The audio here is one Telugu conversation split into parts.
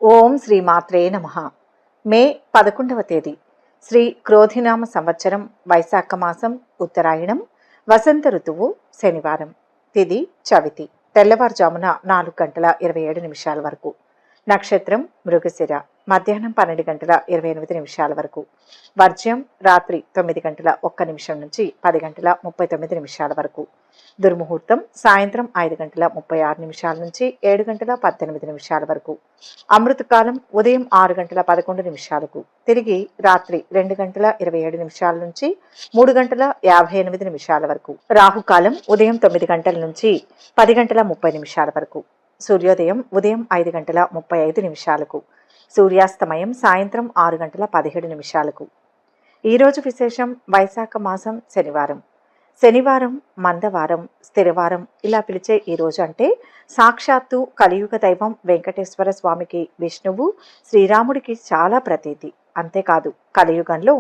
ఓం శ్రీ మాత్రే నమః. మే 11వ తేదీ శ్రీ క్రోధినామ సంవత్సరం వైశాఖ మాసం ఉత్తరాయణం వసంత ఋతువు శనివారం. తిథి చవితి. తెల్లవారుజామున 4:27 వరకు. నక్షత్రం మృగశిర. మధ్యాహ్నం 12:28 వరకు. వర్జ్యం రాత్రి 9:01 నుంచి 10:39 వరకు. దుర్ముహూర్తం సాయంత్రం 5:36 నుంచి 7:18 వరకు. అమృతకాలం ఉదయం 6:11 తిరిగి రాత్రి 2:27 నుంచి 3:58 వరకు. రాహుకాలం ఉదయం 9 గంటల నుంచి 10:30 వరకు. సూర్యోదయం ఉదయం 5:35 సూర్యాస్తమయం సాయంత్రం 6:17. ఈరోజు విశేషం వైశాఖ మాసం శనివారం. శనివారం, మందవారం, స్థిరవారం ఇలా పిలిచే ఈ రోజు అంటే సాక్షాత్తు కలియుగ దైవం వెంకటేశ్వర స్వామికి, విష్ణువు, శ్రీరాముడికి చాలా ప్రతీతి. అంతేకాదు కలియుగంలో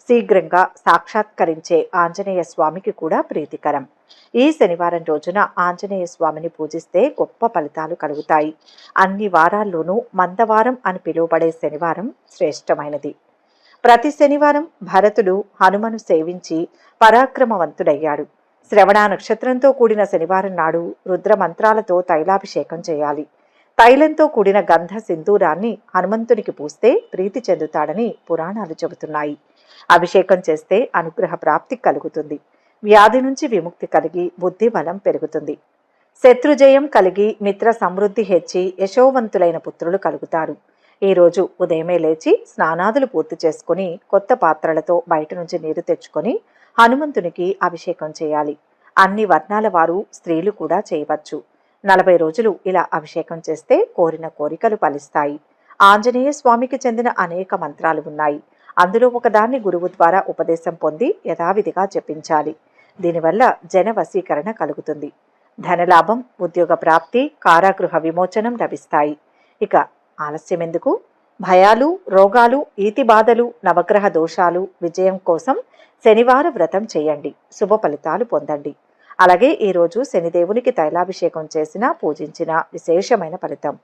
శీఘ్రంగా సాక్షాత్కరించే ఆంజనేయ స్వామికి కూడా ప్రీతికరం. ఈ శనివారం రోజున ఆంజనేయ స్వామిని పూజిస్తే గొప్ప ఫలితాలు కలుగుతాయి. అన్ని వారాల్లోనూ మందవారం అని పిలువబడే శనివారం శ్రేష్టమైనది. ప్రతి శనివారం భరతుడు హనుమను సేవించి పరాక్రమవంతుడయ్యాడు. శ్రవణ నక్షత్రంతో కూడిన శనివారం నాడు రుద్ర మంత్రాలతో తైలాభిషేకం చేయాలి. తైలంతో కూడిన గంధ సింధూరాన్ని హనుమంతునికి పూస్తే ప్రీతి చెందుతాడని పురాణాలు చెబుతున్నాయి. అభిషేకం చేస్తే అనుగ్రహ ప్రాప్తి కలుగుతుంది. వ్యాధి నుంచి విముక్తి కలిగి బుద్ధి బలం పెరుగుతుంది. శత్రుజయం కలిగి మిత్ర సమృద్ధి హెచ్చి యశోవంతులైన పుత్రులు కలుగుతారు. ఈరోజు ఉదయమే లేచి స్నానాదులు పూర్తి చేసుకుని కొత్త పాత్రలతో బయట నుంచి నీరు తెచ్చుకొని హనుమంతునికి అభిషేకం చేయాలి. అన్ని వర్ణాల వారు, స్త్రీలు కూడా చేయవచ్చు. 40 రోజులు ఇలా అభిషేకం చేస్తే కోరిన కోరికలు ఫలిస్తాయి. ఆంజనేయ స్వామికి చెందిన అనేక మంత్రాలు ఉన్నాయి. అందులో ఒకదాన్ని గురువు ద్వారా ఉపదేశం పొంది యథావిధిగా జపించాలి. దీనివల్ల జన వశీకరణ కలుగుతుంది. ధనలాభం, ఉద్యోగ ప్రాప్తి, కారాగృహ విమోచనం లభిస్తాయి. ఇక ఆలస్యం ఎందుకు? భయాలు, రోగాలు, ఈతి బాధలు, నవగ్రహ దోషాలు విజయం కోసం శనివార వ్రతం చేయండి. శుభ ఫలితాలు పొందండి. అలాగే ఈరోజు శనిదేవునికి తైలాభిషేకం చేసినా పూజించిన విశేషమైన ఫలితం.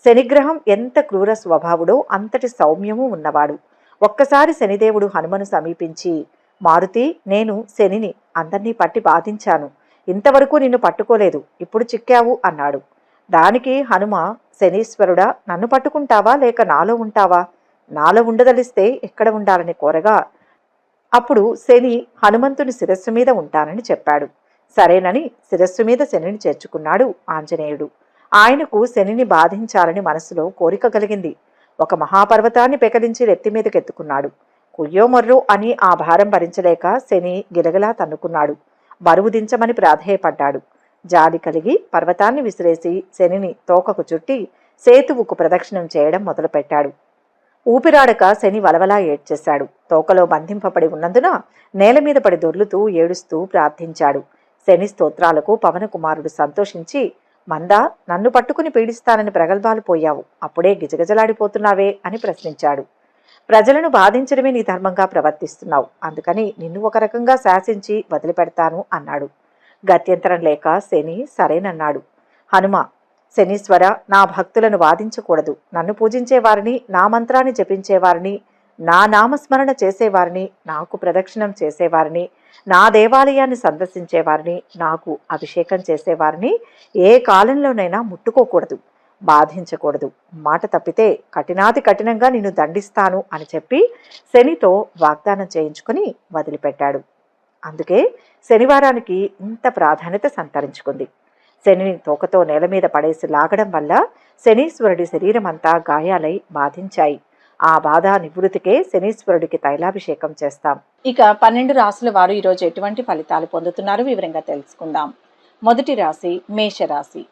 శనిగ్రహం ఎంత క్రూర స్వభావుడో అంతటి సౌమ్యము ఉన్నవాడు. ఒక్కసారి శనిదేవుడు హనుమను సమీపించి, మారుతి, నేను శనిని అందర్నీ పట్టి బాధించాను. ఇంతవరకు నిన్ను పట్టుకోలేదు, ఇప్పుడు చిక్కావు అన్నాడు. దానికి హనుమ, శనీశ్వరుడా, నన్ను పట్టుకుంటావా లేక నాలో ఉంటావా? నాలో ఉండదలిస్తే ఎక్కడ ఉండాలని కోరగా అప్పుడు శని హనుమంతుని శిరస్సు మీద ఉంటానని చెప్పాడు. సరేనని శిరస్సు మీద శనిని చేర్చుకున్నాడు ఆంజనేయుడు. ఆయనకు శనిని బాధించాలని మనసులో కోరిక కలిగింది. ఒక మహాపర్వతాన్ని పెకలించి నెత్తి మీదకెత్తుకున్నాడు. కుయ్యో మొర్రో అని ఆ భారం భరించలేక శని గిలగలా తన్నుకున్నాడు. బరువు దించమని ప్రాధేయపడ్డాడు. జాలి కలిగి పర్వతాన్ని విసిరేసి శనిని తోకకు చుట్టి సేతువుకు ప్రదక్షిణం చేయడం మొదలుపెట్టాడు. ఊపిరాడక శని వలవలా ఏడ్చేశాడు. తోకలో బంధింపబడి ఉన్నందున నేల మీద పడి దొర్లుతూ ఏడుస్తూ ప్రార్థించాడు. శని స్తోత్రాలకు పవనకుమారుడు సంతోషించి, మందా, నన్ను పట్టుకుని పీడిస్తానని ప్రగల్భాలు పోయావు, అప్పుడే గిజగజలాడిపోతున్నావే అని ప్రశ్నించాడు. ప్రజలను బాధించడమే నీ ధర్మంగా ప్రవర్తిస్తున్నావు, అందుకని నిన్ను ఒక రకంగా శాసించి వదిలిపెడతాను అన్నాడు. గత్యంతరం లేక శని సరేనన్నాడు. హనుమ, శనీశ్వర, నా భక్తులను వాదించకూడదు. నన్ను పూజించేవారిని, నా మంత్రాన్ని జపించేవారిని, నా నామస్మరణ చేసేవారిని, నాకు ప్రదక్షిణం చేసేవారిని, నా దేవాలయాన్ని సందర్శించేవారిని, నాకు అభిషేకం చేసేవారిని ఏ కాలంలోనైనా ముట్టుకోకూడదు, బాధించకూడదు. మాట తప్పితే కఠినాతి కఠినంగా నిన్ను దండిస్తాను అని చెప్పి శనితో వాగ్దానం చేయించుకుని వదిలిపెట్టాడు. అందుకే శనివారానికి ఇంత ప్రాధాన్యత సంతరించుకుంది. శనిని తోకతో నేల మీద పడేసి లాగడం వల్ల శనీశ్వరుడి శరీరమంతా గాయాలై బాధించాయి. ఆ బాధ నివృత్తికే శనీశ్వరుడికి తైలాభిషేకం చేస్తాం. ఇక 12 రాశుల వారు ఈరోజు ఎటువంటి ఫలితాలు పొందుతున్నారు వివరంగా తెలుసుకుందాం. మొదటి రాశి మేషరాశి.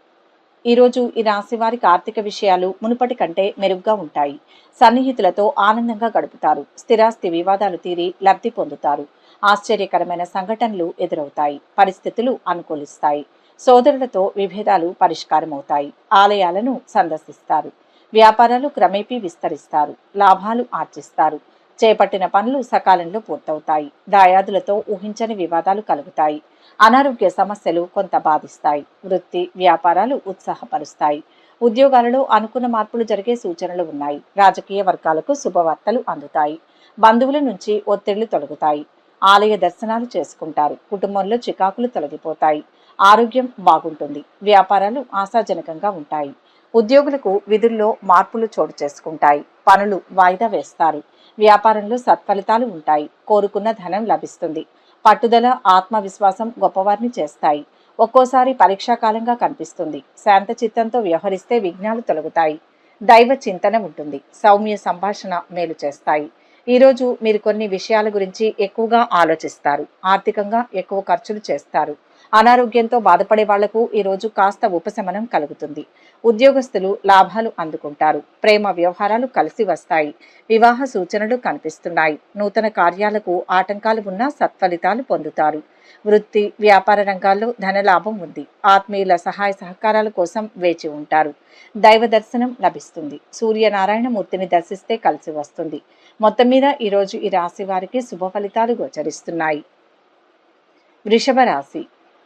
ఈరోజు ఈ రాశి వారికి ఆర్థిక విషయాలు మునుపటి కంటే మెరుగ్గా ఉంటాయి. సన్నిహితులతో ఆనందంగా గడుపుతారు. స్థిరాస్తి వివాదాలు తీరి లబ్ధి పొందుతారు. ఆశ్చర్యకరమైన సంఘటనలు ఎదురవుతాయి. పరిస్థితులు అనుకూలిస్తాయి. సోదరులతో విభేదాలు పరిష్కారమవుతాయి. ఆలయాలను సందర్శిస్తారు. వ్యాపారాలు క్రమేపీ విస్తరిస్తారు. లాభాలు ఆర్జిస్తారు. చేపట్టిన పనులు సకాలంలో పూర్తవుతాయి. దాయాదులతో ఊహించని వివాదాలు కలుగుతాయి. అనారోగ్య సమస్యలు కొంత బాధిస్తాయి. వృత్తి వ్యాపారాలు ఉత్సాహపరుస్తాయి. ఉద్యోగాలలో అనుకున్న మార్పులు జరిగే సూచనలు ఉన్నాయి. రాజకీయ వర్గాలకు శుభవార్తలు అందుతాయి. బంధువుల నుంచి ఒత్తిళ్లు తొలగుతాయి. ఆలయ దర్శనాలు చేసుకుంటారు. కుటుంబంలో చికాకులు తొలగిపోతాయి. ఆరోగ్యం బాగుంటుంది. వ్యాపారాలు ఆశాజనకంగా ఉంటాయి. ఉద్యోగులకు విధుల్లో మార్పులు చోటు చేసుకుంటాయి. పనులు వాయిదా వేస్తారు. వ్యాపారంలో సత్ఫలితాలు ఉంటాయి. కోరుకున్న ధనం లభిస్తుంది. పట్టుదల, ఆత్మవిశ్వాసం గొప్పవారిని చేస్తాయి. ఒక్కోసారి పరీక్షాకాలంగా కనిపిస్తుంది. శాంత చిత్తంతో వ్యవహరిస్తే విఘ్నాలు తొలగుతాయి. దైవ చింతన ఉంటుంది. సౌమ్య సంభాషణ మేలు చేస్తాయి. ఈరోజు మీరు కొన్ని విషయాల గురించి ఎక్కువగా ఆలోచిస్తారు. ఆర్థికంగా ఎక్కువ ఖర్చులు చేస్తారు. అనారోగ్యంతో బాధపడే వాళ్లకు ఈరోజు కాస్త ఉపశమనం కలుగుతుంది. ఉద్యోగస్తులు లాభాలు అందుకుంటారు. ప్రేమ వ్యవహారాలు కలిసి వస్తాయి. వివాహ సూచనలు కనిపిస్తున్నాయి. నూతన కార్యాలకు ఆటంకాలు ఉన్నా సత్ఫలితాలు పొందుతారు. వృత్తి, వ్యాపార రంగాల్లో ధనలాభం ఉంది. ఆత్మీయుల సహాయ సహకారాల కోసం వేచి ఉంటారు. దైవ దర్శనం లభిస్తుంది. సూర్యనారాయణమూర్తిని దర్శిస్తే కలిసి వస్తుంది. మొత్తం మీద ఈరోజు ఈ రాశి వారికి శుభ ఫలితాలు గోచరిస్తున్నాయి. వృషభ రాశి.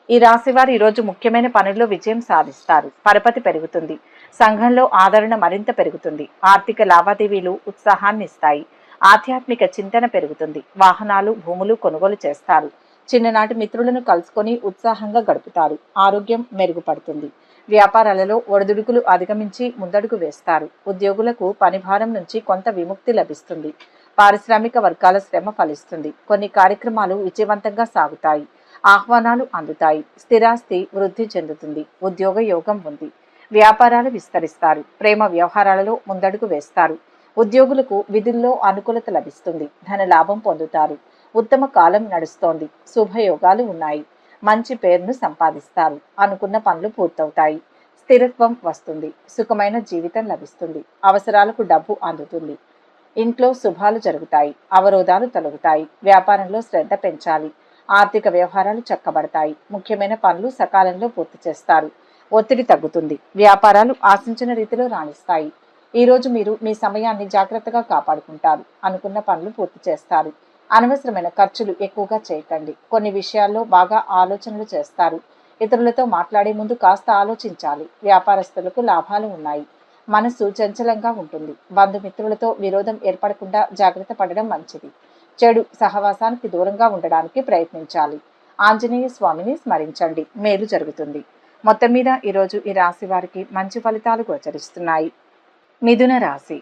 ఈ రాశి వారు ఈరోజు ముఖ్యమైన పనుల్లో విజయం సాధిస్తారు. పరపతి పెరుగుతుంది. సంఘంలో ఆదరణ మరింత పెరుగుతుంది. ఆర్థిక లావాదేవీలు ఉత్సాహాన్ని ఇస్తాయి. ఆధ్యాత్మిక చింతన పెరుగుతుంది. వాహనాలు, భూములు కొనుగోలు చేస్తారు. చిన్ననాటి మిత్రులను కలుసుకొని ఉత్సాహంగా గడుపుతారు. ఆరోగ్యం మెరుగుపడుతుంది. వ్యాపారాలలో ఒడిదుడుకులు అధిగమించి ముందడుగు వేస్తారు. ఉద్యోగులకు పనిభారం నుంచి కొంత విముక్తి లభిస్తుంది. పారిశ్రామిక వర్గాల శ్రమ ఫలిస్తుంది. కొన్ని కార్యక్రమాలు విజయవంతంగా సాగుతాయి. ఆహ్వానాలు అందుతాయి. స్థిరాస్తి వృద్ధి చెందుతుంది. ఉద్యోగ యోగం ఉంది. వ్యాపారాలు విస్తరిస్తారు. ప్రేమ వ్యవహారాలలో ముందడుగు వేస్తారు. ఉద్యోగులకు విధుల్లో అనుకూలత లభిస్తుంది. ధన లాభం పొందుతారు. ఉత్తమ కాలం నడుస్తోంది. శుభయోగాలు ఉన్నాయి. మంచి పేరును సంపాదిస్తారు. అనుకున్న పనులు పూర్తవుతాయి. స్థిరత్వం వస్తుంది. సుఖమైన జీవితం లభిస్తుంది. అవసరాలకు డబ్బు అందుతుంది. ఇంట్లో శుభాలు జరుగుతాయి. అవరోధాలు తొలగుతాయి. వ్యాపారంలో శ్రద్ధ పెంచాలి. ఆర్థిక వ్యవహారాలు చక్కబడతాయి. ముఖ్యమైన పనులు సకాలంలో పూర్తి చేస్తారు. ఒత్తిడి తగ్గుతుంది. వ్యాపారాలు ఆశించిన రీతిలో రాణిస్తాయి. ఈరోజు మీరు మీ సమయాన్ని జాగ్రత్తగా కాపాడుకుంటారు. అనుకున్న పనులు పూర్తి చేస్తారు. అనవసరమైన ఖర్చులు ఎక్కువగా చేయకండి. కొన్ని విషయాల్లో బాగా ఆలోచనలు చేస్తారు. ఇతరులతో మాట్లాడే ముందు కాస్త ఆలోచించాలి. వ్యాపారస్తులకు లాభాలు ఉన్నాయి. మనసు చంచలంగా ఉంటుంది. బంధుమిత్రులతో విరోధం ఏర్పడకుండా జాగ్రత్త పడడం మంచిది. చెడు సహవాసానికి దూరంగా ఉండడానికి ప్రయత్నించాలి. ఆంజనేయ స్వామిని స్మరించండి. మేలు జరుగుతుంది. మొత్తం మీద ఈరోజు ఈ రాశి వారికి మంచి ఫలితాలు గోచరిస్తున్నాయి. మిథున రాశి.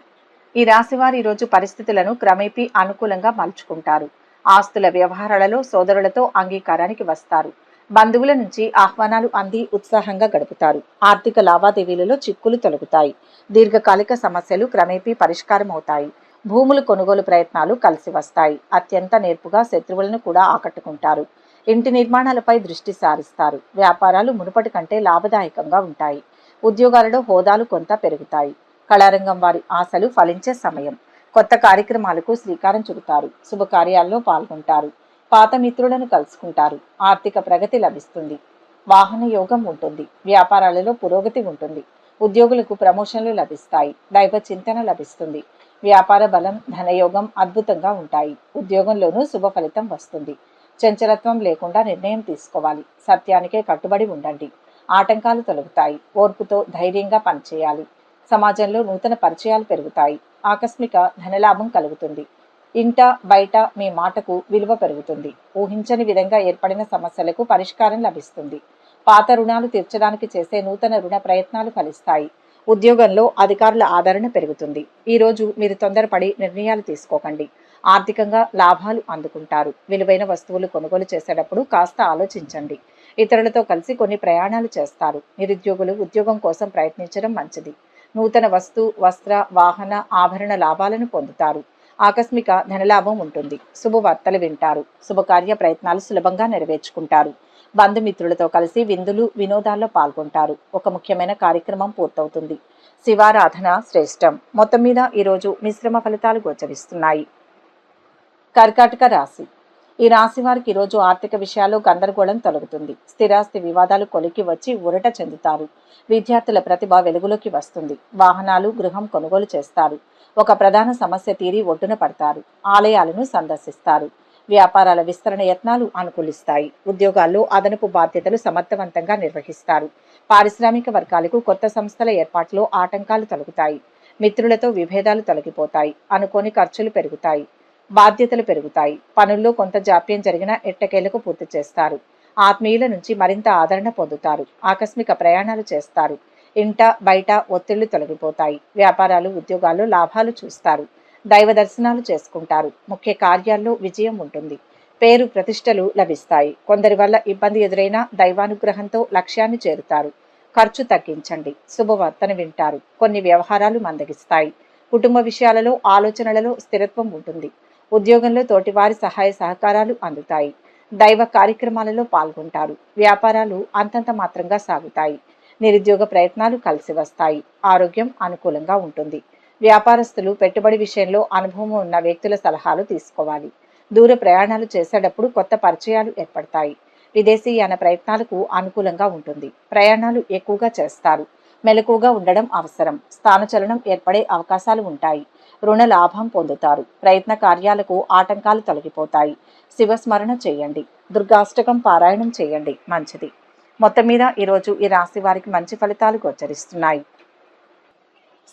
ఈ రాశివారు ఈరోజు పరిస్థితులను క్రమేపీ అనుకూలంగా మలుచుకుంటారు. ఆస్తుల వ్యవహారాలలో సోదరులతో అంగీకారానికి వస్తారు. బంధువుల నుంచి ఆహ్వానాలు అంది ఉత్సాహంగా గడుపుతారు. ఆర్థిక లావాదేవీలలో చిక్కులు తొలగుతాయి. దీర్ఘకాలిక సమస్యలు క్రమేపీ పరిష్కారం అవుతాయి. భూములు కొనుగోలు ప్రయత్నాలు కలిసి వస్తాయి. అత్యంత నేర్పుగా శత్రువులను కూడా ఆకట్టుకుంటారు. ఇంటి నిర్మాణాలపై దృష్టి సారిస్తారు. వ్యాపారాలు మునుపటి కంటే లాభదాయకంగా ఉంటాయి. ఉద్యోగాలలో హోదాలు కొంత పెరుగుతాయి. కళారంగం వారి ఆశలు ఫలించే సమయం. కొత్త కార్యక్రమాలకు శ్రీకారం చుడతారు. శుభకార్యాల్లో పాల్గొంటారు. పాత మిత్రులను కలుసుకుంటారు. ఆర్థిక ప్రగతి లభిస్తుంది. వాహన యోగం ఉంటుంది. వ్యాపారాలలో పురోగతి ఉంటుంది. ఉద్యోగులకు ప్రమోషన్లు లభిస్తాయి. దైవ చింతన లభిస్తుంది. వ్యాపార బలం, ధనయోగం అద్భుతంగా ఉంటాయి. ఉద్యోగంలోనూ శుభ ఫలితం వస్తుంది. చంచలత్వం లేకుండా నిర్ణయం తీసుకోవాలి. సత్యానికే కట్టుబడి ఉండండి. ఆటంకాలు తొలగుతాయి. ఓర్పుతో ధైర్యంగా పనిచేయాలి. సమాజంలో నూతన పరిచయాలు పెరుగుతాయి. ఆకస్మిక ధనలాభం కలుగుతుంది. ఇంట బయట మీ మాటకు విలువ పెరుగుతుంది. ఊహించని విధంగా ఏర్పడిన సమస్యలకు పరిష్కారం లభిస్తుంది. పాత రుణాలు తీర్చడానికి చేసే నూతన రుణ ప్రయత్నాలు ఫలిస్తాయి. ఉద్యోగంలో అధికారుల ఆదరణ పెరుగుతుంది. ఈరోజు మీరు తొందరపడి నిర్ణయాలు తీసుకోకండి. ఆర్థికంగా లాభాలు అందుకుంటారు. విలువైన వస్తువులు కొనుగోలు చేసేటప్పుడు కాస్త ఆలోచించండి. ఇతరులతో కలిసి కొన్ని ప్రయాణాలు చేస్తారు. నిరుద్యోగులు ఉద్యోగం కోసం ప్రయత్నించడం మంచిది. నూతన వస్త్ర, వాహన, ఆభరణ లాభాలను పొందుతారు. ఆకస్మిక ధనలాభం ఉంటుంది. శుభవార్తలు వింటారు. శుభకార్య ప్రయత్నాలు సులభంగా నెరవేర్చుకుంటారు. బంధుమిత్రులతో కలిసి విందులు, వినోదాల్లో పాల్గొంటారు. ఒక ముఖ్యమైన కార్యక్రమం పూర్తవుతుంది. శివారాధన శ్రేష్టం. మొత్తం మీద ఈరోజు మిశ్రమ ఫలితాలు గోచరిస్తున్నాయి. కర్కాటక రాశి. ఈ రాశి వారికి ఈరోజు ఆర్థిక విషయాల్లో గందరగోళం తొలగుతుంది. స్థిరాస్తి వివాదాలు కొలికి వచ్చి ఊరట చెందుతారు. విద్యార్థుల ప్రతిభ వెలుగులోకి వస్తుంది. వాహనాలు, గృహం కొనుగోలు చేస్తారు. ఒక ప్రధాన సమస్య తీరి ఒడ్డున పడతారు. ఆలయాలను సందర్శిస్తారు. వ్యాపారాల విస్తరణ యత్నాలు అనుకూలిస్తాయి. ఉద్యోగాల్లో అదనపు బాధ్యతలు సమర్థవంతంగా నిర్వహిస్తారు. పారిశ్రామిక వర్గాలకు కొత్త సంస్థల ఏర్పాటులో ఆటంకాలు తొలగుతాయి. మిత్రులతో విభేదాలు తొలగిపోతాయి. అనుకోని ఖర్చులు పెరుగుతాయి. బాధ్యతలు పెరుగుతాయి. పనుల్లో కొంత జాప్యం జరిగినా ఎట్టకేలకు పూర్తి చేస్తారు. ఆత్మీయుల నుంచి మరింత ఆదరణ పొందుతారు. ఆకస్మిక ప్రయాణాలు చేస్తారు. ఇంట బయట ఒత్తిళ్లు తొలగిపోతాయి. వ్యాపారాలు ఉద్యోగాల్లో లాభాలు చూస్తారు. దైవ దర్శనాలు చేసుకుంటారు. ముఖ్య కార్యాల్లో విజయం ఉంటుంది. పేరు ప్రతిష్టలు లభిస్తాయి. కొందరి వల్ల ఇబ్బంది ఎదురైనా దైవానుగ్రహంతో లక్ష్యాన్ని చేరుతారు. ఖర్చు తగ్గించండి. శుభవార్తను వింటారు. కొన్ని వ్యవహారాలు మందగిస్తాయి. కుటుంబ విషయాలలో ఆలోచనలలో స్థిరత్వం ఉంటుంది. ఉద్యోగంలో తోటివారి సహాయ సహకారాలు అందుతాయి. దైవ కార్యక్రమాలలో పాల్గొంటారు. వ్యాపారాలు అంతంత మాత్రంగా సాగుతాయి. నిరుద్యోగ ప్రయత్నాలు కలిసి వస్తాయి. ఆరోగ్యం అనుకూలంగా ఉంటుంది. వ్యాపారస్తులు పెట్టుబడి విషయంలో అనుభవం ఉన్న వ్యక్తుల సలహాలు తీసుకోవాలి. దూర ప్రయాణాలు చేసేటప్పుడు కొత్త పరిచయాలు ఏర్పడతాయి. విదేశీయాన ప్రయత్నాలకు అనుకూలంగా ఉంటుంది. ప్రయాణాలు ఎక్కువగా చేస్తారు. మెలకువగా ఉండడం అవసరం. స్థానచలనం ఏర్పడే అవకాశాలు ఉంటాయి. రుణ లాభం పొందుతారు. ప్రయత్న కార్యాలకు ఆటంకాలు తొలగిపోతాయి. శివస్మరణ చేయండి. దుర్గాష్టకం పారాయణం చేయండి. మంచిది. మొత్తం మీద ఈరోజు ఈ రాశి వారికి మంచి ఫలితాలు గోచరిస్తున్నాయి.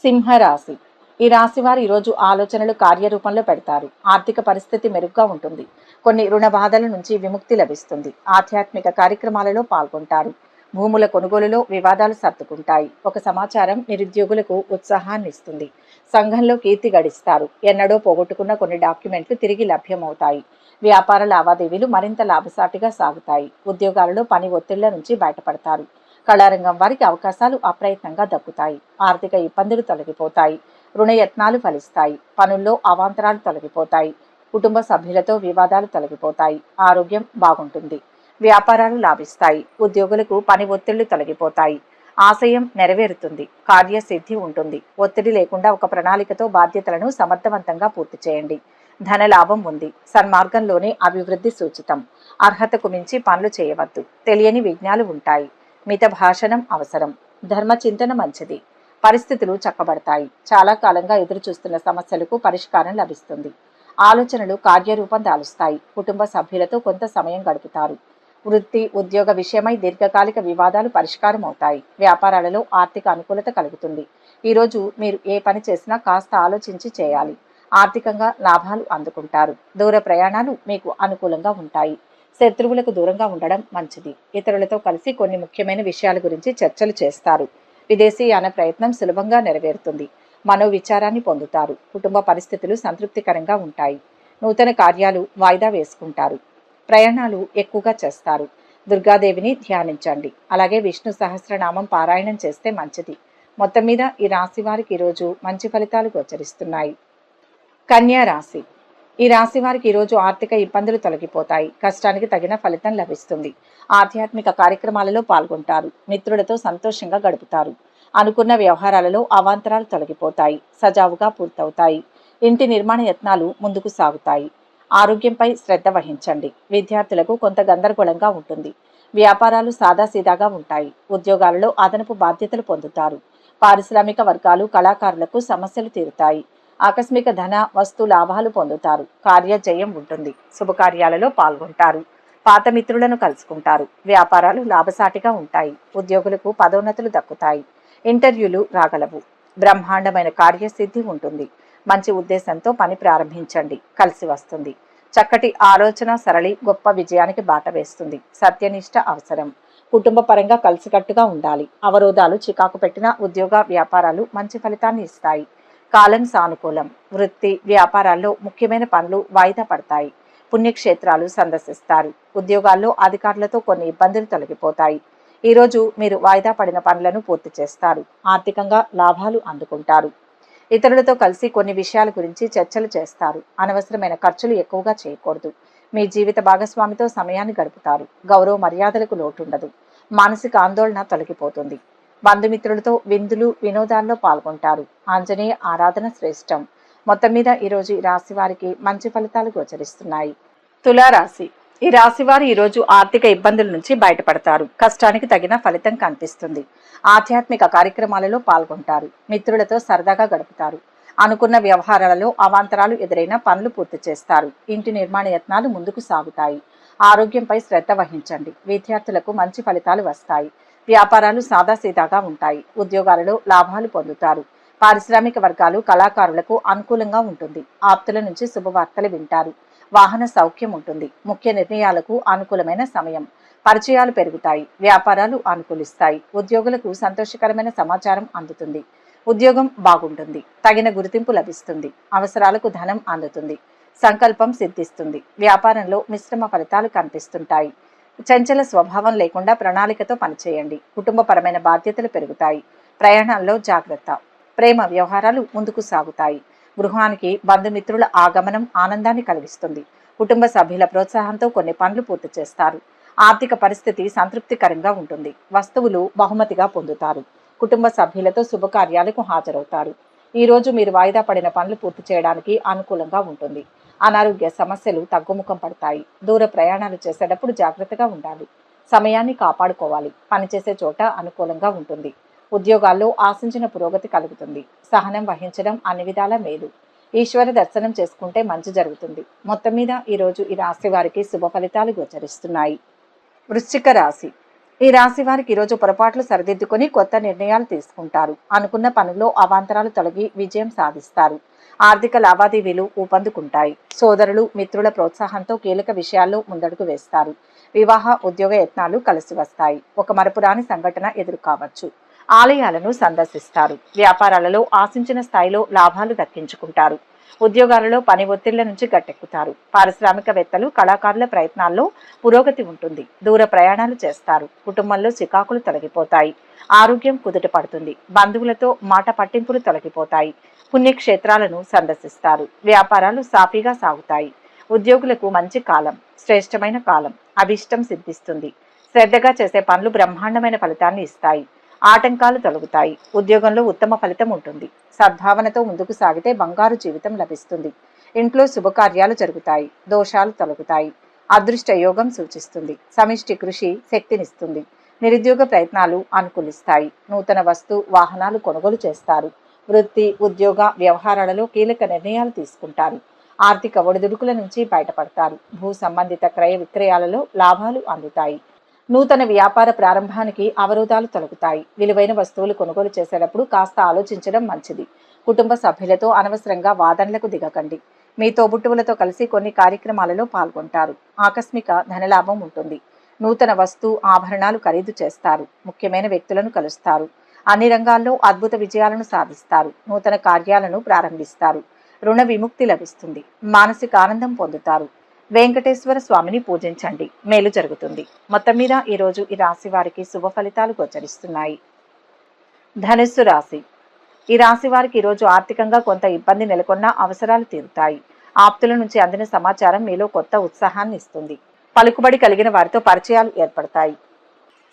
సింహరాశి. ఈ రాశి వారు ఈరోజు ఆలోచనలు కార్యరూపంలో పెడతారు. ఆర్థిక పరిస్థితి మెరుగ్గా ఉంటుంది. కొన్ని రుణ బాధల నుంచి విముక్తి లభిస్తుంది. ఆధ్యాత్మిక కార్యక్రమాలలో పాల్గొంటారు. భూముల కొనుగోలులో వివాదాలు సర్దుకుంటాయి. ఒక సమాచారం నిరుద్యోగులకు ఉత్సాహాన్ని ఇస్తుంది. సంఘంలో కీర్తి గడిస్తారు. ఎన్నడో పోగొట్టుకున్న కొన్ని డాక్యుమెంట్లు తిరిగి లభ్యమవుతాయి. వ్యాపార లావాదేవీలు మరింత లాభసాటిగా సాగుతాయి. ఉద్యోగాలలో పని ఒత్తిళ్ల నుంచి బయటపడతారు. కళారంగం వారికి అవకాశాలు అప్రయత్నంగా దక్కుతాయి. ఆర్థిక ఇబ్బందులు తొలగిపోతాయి. రుణయత్నాలు ఫలిస్తాయి. పనుల్లో అవాంతరాలు తొలగిపోతాయి. కుటుంబ సభ్యులతో వివాదాలు తొలగిపోతాయి. ఆరోగ్యం బాగుంటుంది. వ్యాపారాలు లాభిస్తాయి. ఉద్యోగులకు పని ఒత్తిళ్లు తొలగిపోతాయి. ఆశయం నెరవేరుతుంది. కార్యసిద్ధి ఉంటుంది. ఒత్తిడి లేకుండా ఒక ప్రణాళికతో బాధ్యతలను సమర్థవంతంగా పూర్తి చేయండి. ధన లాభం ఉంది. సన్మార్గంలోనే అభివృద్ధి సూచితం. అర్హతకు మించి పనులు చేయవద్దు. తెలియని విఘ్నాలు ఉంటాయి. మిత భాషణం అవసరం. ధర్మ చింతన మంచిది. పరిస్థితులు చక్కబడతాయి. చాలా కాలంగా ఎదురు చూస్తున్న సమస్యలకు పరిష్కారం లభిస్తుంది. ఆలోచనలు కార్యరూపం దాలుస్తాయి. కుటుంబ సభ్యులతో కొంత సమయం గడుపుతారు. వృత్తి ఉద్యోగ విషయమై దీర్ఘకాలిక వివాదాలు పరిష్కారం అవుతాయి. వ్యాపారాలలో ఆర్థిక అనుకూలత కలుగుతుంది. ఈరోజు మీరు ఏ పని చేసినా కాస్త ఆలోచించి చేయాలి. ఆర్థికంగా లాభాలు అందుకుంటారు. దూర ప్రయాణాలు మీకు అనుకూలంగా ఉంటాయి. శత్రువులకు దూరంగా ఉండడం మంచిది. ఇతరులతో కలిసి కొన్ని ముఖ్యమైన విషయాల గురించి చర్చలు చేస్తారు. విదేశీయాన ప్రయత్నం సులభంగా నెరవేరుతుంది. మనోవిచారాన్ని పొందుతారు. కుటుంబ పరిస్థితులు సంతృప్తికరంగా ఉంటాయి. నూతన కార్యాలు వాయిదా వేసుకుంటారు. ప్రయాణాలు ఎక్కువగా చేస్తారు. దుర్గాదేవిని ధ్యానించండి. అలాగే విష్ణు సహస్రనామం పారాయణం చేస్తే మంచిది. మొత్తం మీద ఈ రాశి వారికి ఈరోజు మంచి ఫలితాలు గోచరిస్తున్నాయి. కన్యా రాశి. ఈ రాశి వారికి ఈరోజు ఆర్థిక ఇబ్బందులు తొలగిపోతాయి. కష్టానికి తగిన ఫలితం లభిస్తుంది. ఆధ్యాత్మిక కార్యక్రమాలలో పాల్గొంటారు. మిత్రులతో సంతోషంగా గడుపుతారు. అనుకున్న వ్యవహారాలలో అవాంతరాలు తొలగిపోతాయి. సజావుగా పూర్తవుతాయి. ఇంటి నిర్మాణ యత్నాలు ముందుకు సాగుతాయి. ఆరోగ్యంపై శ్రద్ధ వహించండి. విద్యార్థులకు కొంత గందరగోళంగా ఉంటుంది. వ్యాపారాలు సాదాసీదాగా ఉంటాయి. ఉద్యోగాలలో అదనపు బాధ్యతలు పొందుతారు. పారిశ్రామిక వర్గాలు కళాకారులకు సమస్యలు తీరుతాయి. ఆకస్మిక ధన వస్తు లాభాలు పొందుతారు. కార్యజయం ఉంటుంది. శుభకార్యాలలో పాల్గొంటారు. పాత మిత్రులను కలుసుకుంటారు. వ్యాపారాలు లాభసాటిగా ఉంటాయి. ఉద్యోగులకు పదోన్నతులు దక్కుతాయి. ఇంటర్వ్యూలు రాగలవు. బ్రహ్మాండమైన కార్యసిద్ధి ఉంటుంది. మంచి ఉద్దేశంతో పని ప్రారంభించండి. కలిసి వస్తుంది. చక్కటి ఆలోచన సరళి గొప్ప విజయానికి బాట వేస్తుంది. సత్యనిష్ట అవసరం. కుటుంబ పరంగా కలిసికట్టుగా ఉండాలి. అవరోధాలు చికాకు పెట్టిన ఉద్యోగ వ్యాపారాలు మంచి ఫలితాన్ని ఇస్తాయి. కాలం సానుకూలం. వృత్తి వ్యాపారాల్లో ముఖ్యమైన పనులు వాయిదా పడతాయి. పుణ్యక్షేత్రాలు సందర్శిస్తారు. ఉద్యోగాల్లో అధికారులతో కొన్ని ఇబ్బందులు తొలగిపోతాయి. ఈరోజు మీరు వాయిదా పడిన పనులను పూర్తి చేస్తారు. ఆర్థికంగా లాభాలు అందుకుంటారు. ఇతరులతో కలిసి కొన్ని విషయాల గురించి చర్చలు చేస్తారు. అనవసరమైన ఖర్చులు ఎక్కువగా చేయకూడదు. మీ జీవిత భాగస్వామితో సమయాన్ని గడుపుతారు. గౌరవ మర్యాదలకు లోటుండదు. మానసిక ఆందోళన తొలగిపోతుంది. బంధుమిత్రులతో విందులు వినోదాల్లో పాల్గొంటారు. ఆంజనేయ ఆరాధన శ్రేష్టం. మొత్తం మీద ఈరోజు ఈ రాశి వారికి మంచి ఫలితాలు గోచరిస్తున్నాయి. తులారాశి. ఈ రాశి వారు ఈరోజు ఆర్థిక ఇబ్బందుల నుంచి బయటపడతారు. కష్టానికి తగిన ఫలితం కనిపిస్తుంది. ఆధ్యాత్మిక కార్యక్రమాలలో పాల్గొంటారు. మిత్రులతో సరదాగా గడుపుతారు. అనుకున్న వ్యవహారాలలో అవాంతరాలు ఎదురైన పనులు పూర్తి చేస్తారు. ఇంటి నిర్మాణ యత్నాలు ముందుకు సాగుతాయి. ఆరోగ్యంపై శ్రద్ధ వహించండి. విద్యార్థులకు మంచి ఫలితాలు వస్తాయి. వ్యాపారాలు సాదాసీదాగా ఉంటాయి. ఉద్యోగాలలో లాభాలు పొందుతారు. పారిశ్రామిక వర్గాలు కళాకారులకు అనుకూలంగా ఉంటుంది. ఆప్తుల నుంచి శుభవార్తలు వింటారు. వాహన సౌఖ్యం ఉంటుంది. ముఖ్య నిర్ణయాలకు అనుకూలమైన సమయం. పరిచయాలు పెరుగుతాయి. వ్యాపారాలు అనుకూలిస్తాయి. ఉద్యోగులకు సంతోషకరమైన సమాచారం అందుతుంది. ఉద్యోగం బాగుంటుంది. తగిన గుర్తింపు లభిస్తుంది. అవసరాలకు ధనం అందుతుంది. సంకల్పం సిద్ధిస్తుంది. వ్యాపారంలో మిశ్రమ ఫలితాలు కనిపిస్తుంటాయి. చంచల స్వభావం లేకుండా ప్రణాళికతో పనిచేయండి. కుటుంబపరమైన బాధ్యతలు పెరుగుతాయి. ప్రయాణాల్లో జాగ్రత్త. ప్రేమ వ్యవహారాలు ముందుకు సాగుతాయి. గృహానికి బంధుమిత్రుల ఆగమనం ఆనందాన్ని కలిగిస్తుంది. కుటుంబ సభ్యుల ప్రోత్సాహంతో కొన్ని పనులు పూర్తి చేస్తారు. ఆర్థిక పరిస్థితి సంతృప్తికరంగా ఉంటుంది. వస్తువులు బహుమతిగా పొందుతారు. కుటుంబ సభ్యులతో శుభకార్యాలకు హాజరవుతారు. ఈ రోజు మీరు వాయిదా పడిన పనులు పూర్తి చేయడానికి అనుకూలంగా ఉంటుంది. అనారోగ్య సమస్యలు తగ్గుముఖం పడతాయి. దూర ప్రయాణాలు చేసేటప్పుడు జాగ్రత్తగా ఉండాలి. సమయాన్ని కాపాడుకోవాలి. పనిచేసే చోట అనుకూలంగా ఉంటుంది. ఉద్యోగాల్లో ఆశించిన పురోగతి కలుగుతుంది. సహనం వహించడం అన్ని విధాల మేలు. ఈశ్వర దర్శనం చేసుకుంటే మంచి జరుగుతుంది. మొత్తం మీద ఈరోజు ఈ రాశి వారికి శుభ ఫలితాలు గోచరిస్తున్నాయి. వృశ్చిక రాశి. ఈ రాశి వారికి ఈరోజు పొరపాట్లు సరిదిద్దుకొని కొత్త నిర్ణయాలు తీసుకుంటారు. అనుకున్న పనుల్లో అవాంతరాలు తొలగి విజయం సాధిస్తారు. ఆర్థిక లావాదేవీలు ఊపందుకుంటాయి. సోదరులు మిత్రుల ప్రోత్సాహంతో కీలక విషయాల్లో ముందడుగు వేస్తారు. వివాహ ఉద్యోగ యత్నాలు కలిసి వస్తాయి. ఒక మరపురాని సంఘటన ఎదురు కావచ్చు. ఆలయాలను సందర్శిస్తారు. వ్యాపారాలలో ఆశించిన స్థాయిలో లాభాలు దక్కించుకుంటారు. ఉద్యోగాలలో పని ఒత్తిళ్ల నుంచి గట్టెక్కుతారు. పారిశ్రామికవేత్తలు కళాకారుల ప్రయత్నాల్లో పురోగతి ఉంటుంది. దూర ప్రయాణాలు చేస్తారు. కుటుంబంలో చికాకులు తొలగిపోతాయి. ఆరోగ్యం కుదుట పడుతుంది. బంధువులతో మాట పట్టింపులు తొలగిపోతాయి. పుణ్యక్షేత్రాలను సందర్శిస్తారు. వ్యాపారాలు సాఫీగా సాగుతాయి. ఉద్యోగులకు మంచి కాలం, శ్రేష్టమైన కాలం. అభిష్టం సిద్ధిస్తుంది. శ్రద్ధగా చేసే పనులు బ్రహ్మాండమైన ఫలితాన్ని ఇస్తాయి. ఆటంకాలు తొలగుతాయి. ఉద్యోగంలో ఉత్తమ ఫలితం ఉంటుంది. సద్భావనతో ముందుకు సాగితే బంగారు జీవితం లభిస్తుంది. ఇంట్లో శుభకార్యాలు జరుగుతాయి. దోషాలు తొలగుతాయి. అదృష్ట యోగం సూచిస్తుంది. సమిష్టి కృషి శక్తినిస్తుంది. నిరుద్యోగ ప్రయత్నాలు అనుకూలిస్తాయి. నూతన వస్తు వాహనాలు కొనుగోలు చేస్తారు. వృత్తి ఉద్యోగ వ్యవహారాలలో కీలక నిర్ణయాలు తీసుకుంటారు. ఆర్థిక ఒడిదుడుకుల నుంచి బయటపడతారు. భూ సంబంధిత క్రయ విక్రయాలలో లాభాలు అందుతాయి. నూతన వ్యాపార ప్రారంభానికి అవరోధాలు తొలగుతాయి. విలువైన వస్తువులు కొనుగోలు చేసేటప్పుడు కాస్త ఆలోచించడం మంచిది. కుటుంబ సభ్యులతో అనవసరంగా వాదనలకు దిగకండి. మీ తోబుట్టువులతో కలిసి కొన్ని కార్యక్రమాలలో పాల్గొంటారు. ఆకస్మిక ధనలాభం ఉంటుంది. నూతన వస్తు ఆభరణాలు ఖరీదు చేస్తారు. ముఖ్యమైన వ్యక్తులను కలుస్తారు. అన్ని రంగాల్లో అద్భుత విజయాలను సాధిస్తారు. నూతన కార్యాలను ప్రారంభిస్తారు. రుణ విముక్తి లభిస్తుంది. మానసిక ఆనందం పొందుతారు. వెంకటేశ్వర స్వామిని పూజించండి. మేలు జరుగుతుంది. మొత్తం మీద ఈరోజు ఈ రాశి వారికి శుభ ఫలితాలు గోచరిస్తున్నాయి. ధనుస్సు రాశి. ఈ రాశి వారికి ఈరోజు ఆర్థికంగా కొంత ఇబ్బంది నెలకొన్న అవసరాలు తీరుతాయి. ఆప్తుల నుంచి అందిన సమాచారం మీలో కొత్త ఉత్సాహాన్ని ఇస్తుంది. పలుకుబడి కలిగిన వారితో పరిచయాలు ఏర్పడతాయి.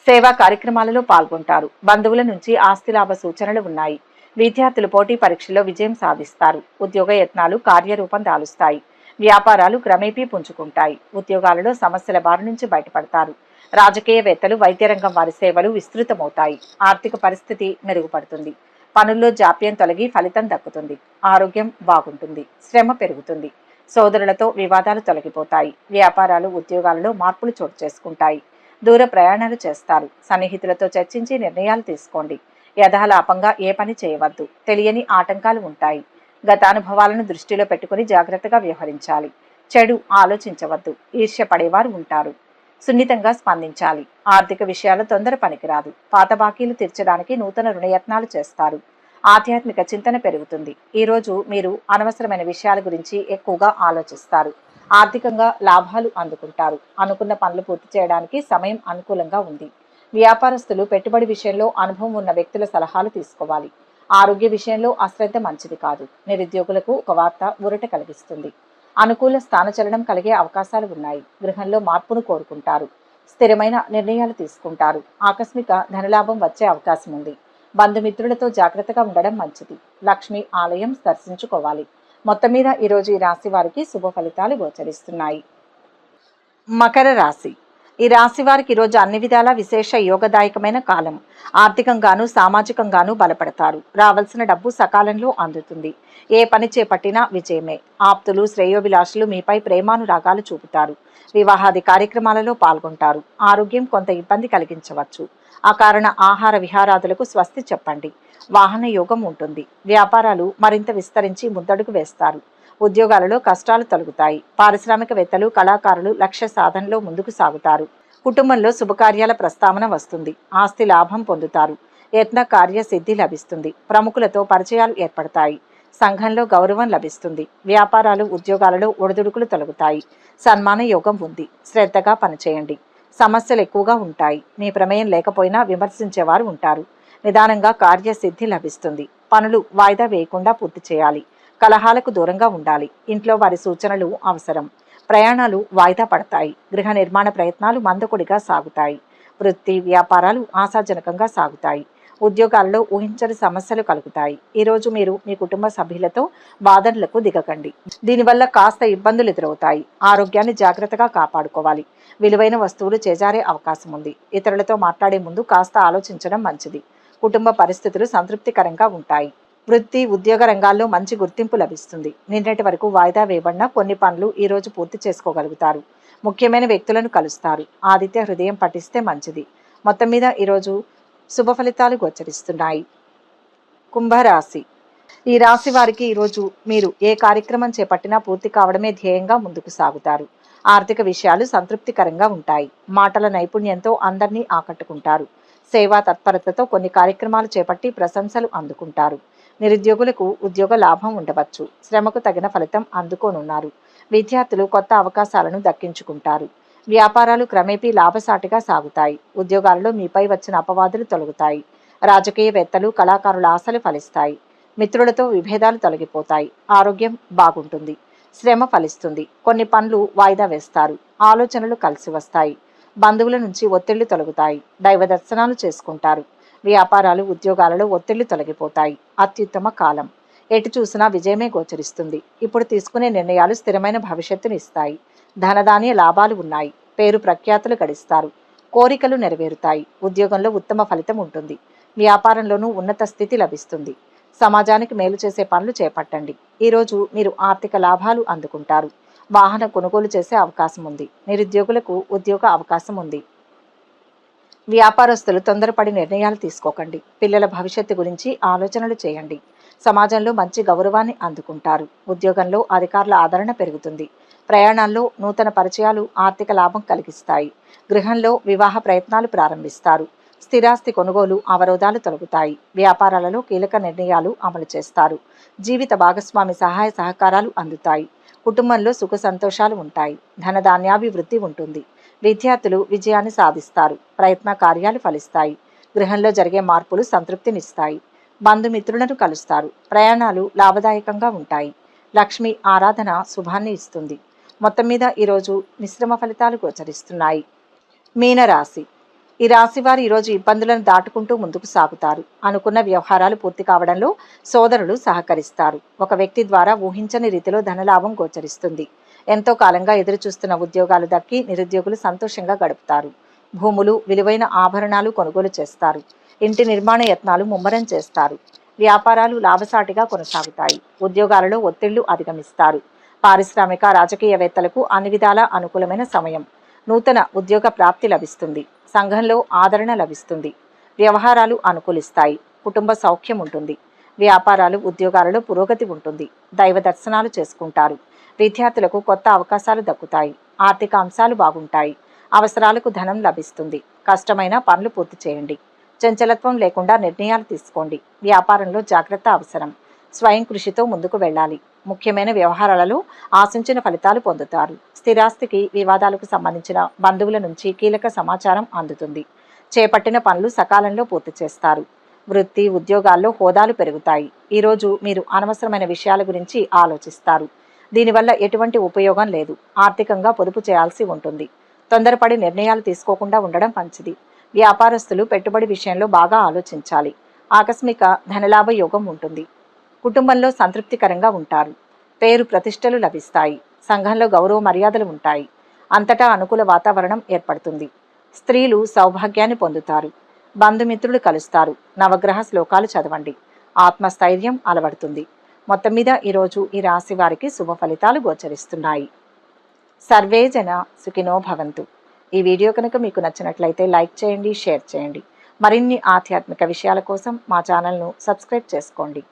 సేవా కార్యక్రమాలలో పాల్గొంటారు. బంధువుల నుంచి ఆస్తి లాభ సూచనలు ఉన్నాయి. విద్యార్థులు పోటీ పరీక్షల్లో విజయం సాధిస్తారు. ఉద్యోగ యత్నాలు కార్యరూపం దాలుస్తాయి. వ్యాపారాలు క్రమేపీ పుంజుకుంటాయి. ఉద్యోగాలలో సమస్యల బారి నుంచి బయటపడతారు. రాజకీయవేత్తలు వైద్య రంగం వారి సేవలు విస్తృతమవుతాయి. ఆర్థిక పరిస్థితి మెరుగుపడుతుంది. పనుల్లో జాప్యం తొలగి ఫలితం దక్కుతుంది. ఆరోగ్యం బాగుంటుంది. శ్రమ పెరుగుతుంది. సోదరులతో వివాదాలు తొలగిపోతాయి. వ్యాపారాలు ఉద్యోగాలలో మార్పులు చోటు చేసుకుంటాయి. దూర ప్రయాణాలు చేస్తారు. సన్నిహితులతో చర్చించి నిర్ణయాలు తీసుకోండి. యథాలాపంగా ఏ పని చేయవద్దు. తెలియని ఆటంకాలు ఉంటాయి. గతానుభవాలను దృష్టిలో పెట్టుకుని జాగ్రత్తగా వ్యవహరించాలి. చెడు ఆలోచించవద్దు. ఈర్ష్య పడేవారు ఉంటారు. సున్నితంగా స్పందించాలి. ఆర్థిక విషయాలు తొందర పనికిరాదు. పాత బాకీలు తీర్చడానికి నూతన రుణయత్నాలు చేస్తారు. ఆధ్యాత్మిక చింతన పెరుగుతుంది. ఈరోజు మీరు అనవసరమైన విషయాల గురించి ఎక్కువగా ఆలోచిస్తారు. ఆర్థికంగా లాభాలు అందుకుంటారు. అనుకున్న పనులు పూర్తి చేయడానికి సమయం అనుకూలంగా ఉంది. వ్యాపారస్తులు పెట్టుబడి విషయంలో అనుభవం ఉన్న వ్యక్తుల సలహాలు తీసుకోవాలి. ఆరోగ్య విషయంలో అశ్రద్ధ మంచిది కాదు. నిరుద్యోగులకు ఒక వార్త ఊరట కలిగిస్తుంది. అనుకూల స్థానచలనం కలిగే అవకాశాలు ఉన్నాయి. గృహంలో మార్పును కోరుకుంటారు. స్థిరమైన నిర్ణయాలు తీసుకుంటారు. ఆకస్మిక ధనలాభం వచ్చే అవకాశం ఉంది. బంధుమిత్రులతో జాగ్రత్తగా ఉండడం మంచిది. లక్ష్మి ఆలయం దర్శించుకోవాలి. మొత్తం మీద ఈరోజు ఈ రాశి వారికి శుభ ఫలితాలు గోచరిస్తున్నాయి. మకర రాశి. ఈ రాశి వారికి ఈరోజు అన్ని విధాలా విశేష యోగదాయకమైన కాలం. ఆర్థికంగాను సామాజికంగాను బలపడతారు. రావాల్సిన డబ్బు సకాలంలో అందుతుంది. ఏ పని చేపట్టినా విజయమే. ఆప్తులు శ్రేయోభిలాషులు మీపై ప్రేమానురాగాలు చూపుతారు. వివాహాది కార్యక్రమాలలో పాల్గొంటారు. ఆరోగ్యం కొంత ఇబ్బంది కలిగించవచ్చు. అకారణ ఆహార విహారాదులకు స్వస్తి చెప్పండి. వాహన యోగం ఉంటుంది. వ్యాపారాలు మరింత విస్తరించి ముందడుగు వేస్తారు. ఉద్యోగాలలో కష్టాలు తొలగుతాయి. పారిశ్రామికవేత్తలు కళాకారులు లక్ష్య సాధనలో ముందుకు సాగుతారు. కుటుంబంలో శుభకార్యాల ప్రస్తావన వస్తుంది. ఆస్తి లాభం పొందుతారు. యత్న కార్య సిద్ధి లభిస్తుంది. ప్రముఖులతో పరిచయాలు ఏర్పడతాయి. సంఘంలో గౌరవం లభిస్తుంది. వ్యాపారాలు ఉద్యోగాలలో ఒడిదుడుకులు తొలగుతాయి. సన్మాన యోగం ఉంది. శ్రద్ధగా పనిచేయండి. సమస్యలు ఎక్కువగా ఉంటాయి. మీ ప్రమేయం లేకపోయినా విమర్శించేవారు ఉంటారు. నిదానంగా కార్యసిద్ధి లభిస్తుంది. పనులు వాయిదా వేయకుండా పూర్తి చేయాలి. కలహాలకు దూరంగా ఉండాలి. ఇంట్లో వారి సూచనలు అవసరం. ప్రయాణాలు వాయిదా పడతాయి. గృహ నిర్మాణ ప్రయత్నాలు మందకొడిగా సాగుతాయి. వృత్తి వ్యాపారాలు ఆశాజనకంగా సాగుతాయి. ఉద్యోగాల్లో ఊహించని సమస్యలు కలుగుతాయి. ఈరోజు మీరు మీ కుటుంబ సభ్యులతో వాదనలకు దిగకండి. దీనివల్ల కాస్త ఇబ్బందులు ఎదురవుతాయి. ఆరోగ్యాన్ని జాగ్రత్తగా కాపాడుకోవాలి. విలువైన వస్తువులు చేజారే అవకాశం ఉంది. ఇతరులతో మాట్లాడే ముందు కాస్త ఆలోచించడం మంచిది. కుటుంబ పరిస్థితులు సంతృప్తికరంగా ఉంటాయి. వృత్తి ఉద్యోగ రంగాల్లో మంచి గుర్తింపు లభిస్తుంది. నిన్నటి వరకు వాయిదా వేయబడిన కొన్ని పనులు ఈ రోజు పూర్తి చేసుకోగలుగుతారు. ముఖ్యమైన వ్యక్తులను కలుస్తారు. ఆదిత్య హృదయం పఠిస్తే మంచిది. మొత్తం మీద ఈరోజు శుభ ఫలితాలు గోచరిస్తున్నాయి. కుంభరాశి. ఈ రాశి వారికి ఈరోజు మీరు ఏ కార్యక్రమం చేపట్టినా పూర్తి కావడమే ధ్యేయంగా ముందుకు సాగుతారు. ఆర్థిక విషయాలు సంతృప్తికరంగా ఉంటాయి. మాటల నైపుణ్యంతో అందరినీ ఆకట్టుకుంటారు. సేవా తత్పరతతో కొన్ని కార్యక్రమాలు చేపట్టి ప్రశంసలు అందుకుంటారు. నిరుద్యోగులకు ఉద్యోగ లాభం ఉండవచ్చు. శ్రమకు తగిన ఫలితం అందుకోనున్నారు. విద్యార్థులు కొత్త అవకాశాలను దక్కించుకుంటారు. వ్యాపారాలు క్రమేపీ లాభసాటిగా సాగుతాయి. ఉద్యోగాలలో మీపై వచ్చిన అపవాదులు తొలగుతాయి. రాజకీయవేత్తలు కళాకారుల ఆశలు ఫలిస్తాయి. మిత్రులతో విభేదాలు తొలగిపోతాయి. ఆరోగ్యం బాగుంటుంది. శ్రమ ఫలిస్తుంది. కొన్ని పనులు వాయిదా వేస్తారు. ఆలోచనలు కలిసి వస్తాయి. బంధువుల నుంచి ఒత్తిళ్లు తొలగుతాయి. దైవ దర్శనాలు చేసుకుంటారు. వ్యాపారాలు ఉద్యోగాలలో ఒత్తిళ్లు తొలగిపోతాయి. అత్యుత్తమ కాలం. ఎటు చూసినా విజయమే గోచరిస్తుంది. ఇప్పుడు తీసుకునే నిర్ణయాలు స్థిరమైన భవిష్యత్తుని ఇస్తాయి. ధనధాన్య లాభాలు ఉన్నాయి. పేరు ప్రఖ్యాతులు గడిస్తారు. కోరికలు నెరవేరుతాయి. ఉద్యోగంలో ఉత్తమ ఫలితం ఉంటుంది. వ్యాపారంలోనూ ఉన్నత స్థితి లభిస్తుంది. సమాజానికి మేలు చేసే పనులు చేపట్టండి. ఈరోజు మీరు ఆర్థిక లాభాలు అందుకుంటారు. వాహన కొనుగోలు చేసే అవకాశం ఉంది. నిరుద్యోగులకు ఉద్యోగ అవకాశం ఉంది. వ్యాపారస్తులు తొందరపడి నిర్ణయాలు తీసుకోకండి. పిల్లల భవిష్యత్తు గురించి ఆలోచనలు చేయండి. సమాజంలో మంచి గౌరవాన్ని అందుకుంటారు. ఉద్యోగంలో అధికారుల ఆదరణ పెరుగుతుంది. ప్రయాణాల్లో నూతన పరిచయాలు ఆర్థిక లాభం కలిగిస్తాయి. గృహంలో వివాహ ప్రయత్నాలు ప్రారంభిస్తారు. స్థిరాస్తి కొనుగోలు అవరోధాలు తొలగుతాయి. వ్యాపారాలలో కీలక నిర్ణయాలు అమలు చేస్తారు. జీవిత భాగస్వామి సహాయ సహకారాలు అందుతాయి. కుటుంబంలో సుఖ సంతోషాలు ఉంటాయి. ధనధాన్యాభివృద్ధి ఉంటుంది. విద్యార్థులు విజయాన్ని సాధిస్తారు. ప్రయత్న కార్యాలు ఫలిస్తాయి. గృహంలో జరిగే మార్పులు సంతృప్తినిస్తాయి. బంధుమిత్రులను కలుస్తారు. ప్రయాణాలు లాభదాయకంగా ఉంటాయి. లక్ష్మి ఆరాధన శుభాన్ని ఇస్తుంది. మొత్తం మీద ఈరోజు మిశ్రమ ఫలితాలు గోచరిస్తున్నాయి. మీనరాశి. ఈ రాశి వారు ఈరోజు ఇబ్బందులను దాటుకుంటూ ముందుకు సాగుతారు. అనుకున్న వ్యవహారాలు పూర్తి కావడంలో సోదరులు సహకరిస్తారు. ఒక వ్యక్తి ద్వారా ఊహించని రీతిలో ధనలాభం గోచరిస్తుంది. ఎంతో కాలంగా ఎదురు చూస్తున్న ఉద్యోగాలు దక్కి నిరుద్యోగులు సంతోషంగా గడుపుతారు. భూములు విలువైన ఆభరణాలు కొనుగోలు చేస్తారు. ఇంటి నిర్మాణ యత్నాలు ముమ్మరం చేస్తారు. వ్యాపారాలు లాభసాటిగా కొనసాగుతాయి. ఉద్యోగాలలో ఒత్తిళ్లు అధిగమిస్తారు. పారిశ్రామిక రాజకీయవేత్తలకు అన్ని విధాలా అనుకూలమైన సమయం. నూతన ఉద్యోగ ప్రాప్తి లభిస్తుంది. సంఘంలో ఆదరణ లభిస్తుంది. వ్యవహారాలు అనుకూలిస్తాయి. కుటుంబ సౌఖ్యం ఉంటుంది. వ్యాపారాలు ఉద్యోగాలలో పురోగతి ఉంటుంది. దైవ దర్శనాలు చేసుకుంటారు. విద్యార్థులకు కొత్త అవకాశాలు దక్కుతాయి. ఆర్థిక అంశాలు బాగుంటాయి. అవసరాలకు ధనం లభిస్తుంది. కష్టమైన పనులు పూర్తి చేయండి. చంచలత్వం లేకుండా నిర్ణయాలు తీసుకోండి. వ్యాపారంలో జాగ్రత్త అవసరం. స్వయం కృషితో ముందుకు వెళ్ళాలి. ముఖ్యమైన వ్యవహారాలలో ఆశించిన ఫలితాలు పొందుతారు. స్థిరాస్తికి వివాదాలకు సంబంధించిన బంధువుల నుంచి కీలక సమాచారం అందుతుంది. చేపట్టిన పనులు సకాలంలో పూర్తి చేస్తారు. వృత్తి ఉద్యోగాల్లో హోదాలు పెరుగుతాయి. ఈరోజు మీరు అనవసరమైన విషయాల గురించి ఆలోచిస్తారు. దీనివల్ల ఎటువంటి ఉపయోగం లేదు. ఆర్థికంగా పొదుపు చేయాల్సి ఉంటుంది. తొందరపడి నిర్ణయాలు తీసుకోకుండా ఉండడం మంచిది. వ్యాపారస్తులు పెట్టుబడి విషయంలో బాగా ఆలోచించాలి. ఆకస్మిక ధనలాభ యోగం ఉంటుంది. కుటుంబంలో సంతృప్తికరంగా ఉంటారు. పేరు ప్రతిష్టలు లభిస్తాయి. సంఘంలో గౌరవ మర్యాదలు ఉంటాయి. అంతటా అనుకూల వాతావరణం ఏర్పడుతుంది. స్త్రీలు సౌభాగ్యాన్ని పొందుతారు. బంధుమిత్రులు కలుస్తారు. నవగ్రహ శ్లోకాలు చదవండి. ఆత్మస్థైర్యం అలవడుతుంది. మొత్తం మీద ఈరోజు ఈ రాశి వారికి శుభ ఫలితాలు గోచరిస్తున్నాయి. సర్వే జన సుఖినో భవంతు. ఈ వీడియో కనుక మీకు నచ్చినట్లయితే లైక్ చేయండి, షేర్ చేయండి. మరిన్ని ఆధ్యాత్మిక విషయాల కోసం మా ఛానల్ను సబ్స్క్రైబ్ చేసుకోండి.